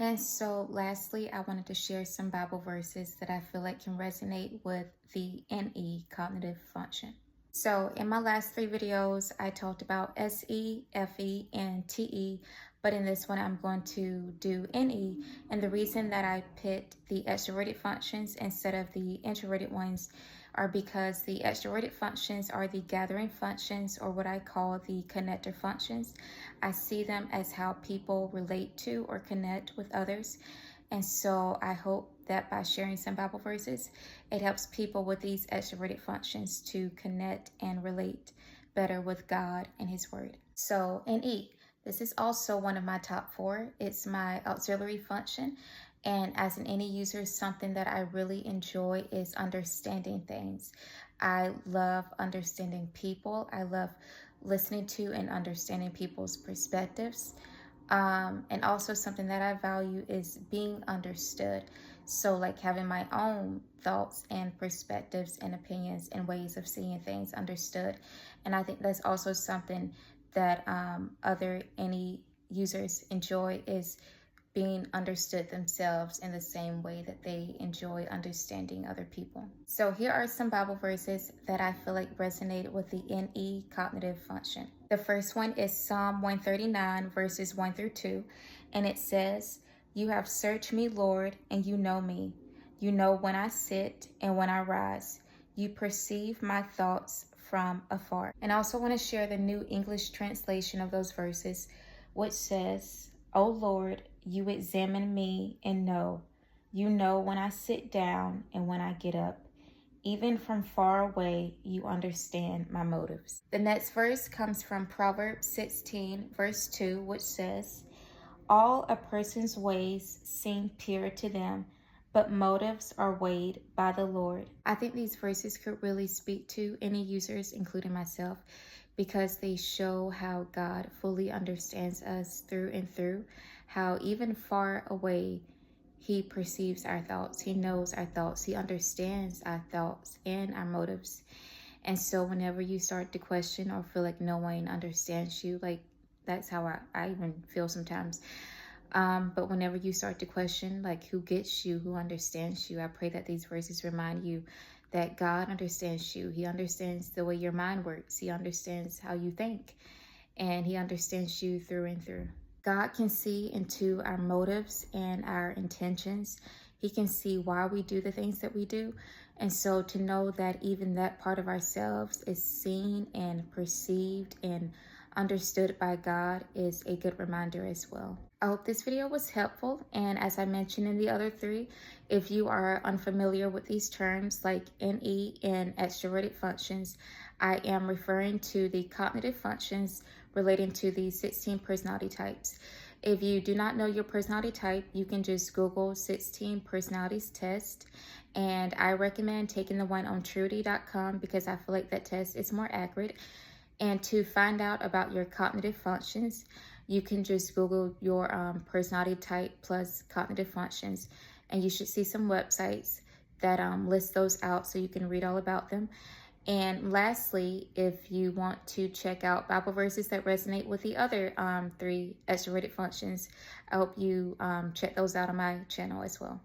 And so lastly, I wanted to share some Bible verses that I feel like can resonate with the NE cognitive function. So in my last three videos, I talked about SE, FE, and TE, but in this one, I'm going to do NE. And the reason that I picked the extroverted functions instead of the introverted ones are because the extroverted functions are the gathering functions, or what I call the connector functions. I see them as how people relate to or connect with others. And so I hope that by sharing some Bible verses, it helps people with these extroverted functions to connect and relate better with God and His Word. So in E, this is also one of my top four. It's my auxiliary function. And as an NE user, something that I really enjoy is understanding things. I love understanding people. I love listening to and understanding people's perspectives. And also something that I value is being understood. So like having my own thoughts and perspectives and opinions and ways of seeing things understood. And I think that's also something that other NE users enjoy, is being understood themselves in the same way that they enjoy understanding other people. So here are some Bible verses that I feel like resonate with the NE cognitive function. The first one is Psalm 139 verses 1 through 2, and it says, "You have searched me, Lord, and you know me. You know when I sit and when I rise. You perceive my thoughts from afar." And I also want to share the New English translation of those verses, which says, "O Lord, you examine me and know. You know when I sit down and when I get up. Even from far away, you understand my motives." The next verse comes from Proverbs 16, verse 2, which says, "All a person's ways seem pure to them, but motives are weighed by the Lord." I think these verses could really speak to any users, including myself, because they show how God fully understands us through and through, how even far away, He perceives our thoughts, He knows our thoughts, He understands our thoughts and our motives. And so whenever you start to question or feel like no one understands you, like that's how I even feel sometimes. But whenever you start to question, like, who gets you, who understands you, I pray that these verses remind you that God understands you. He understands the way your mind works. He understands how you think, and He understands you through and through. God can see into our motives and our intentions. He can see why we do the things that we do. And so to know that even that part of ourselves is seen and perceived and understood by God is a good reminder as well. I hope this video was helpful, and as I mentioned in the other three, if you are unfamiliar with these terms like NE and extroverted functions, I am referring to the cognitive functions relating to the 16 personality types. If you do not know your personality type, you can just Google 16 personalities test, and I recommend taking the one on Truity.com because I feel like that test is more accurate. And to find out about your cognitive functions, you can just Google your personality type plus cognitive functions, and you should see some websites that list those out so you can read all about them. And lastly, if you want to check out Bible verses that resonate with the other three extroverted functions, I hope you check those out on my channel as well.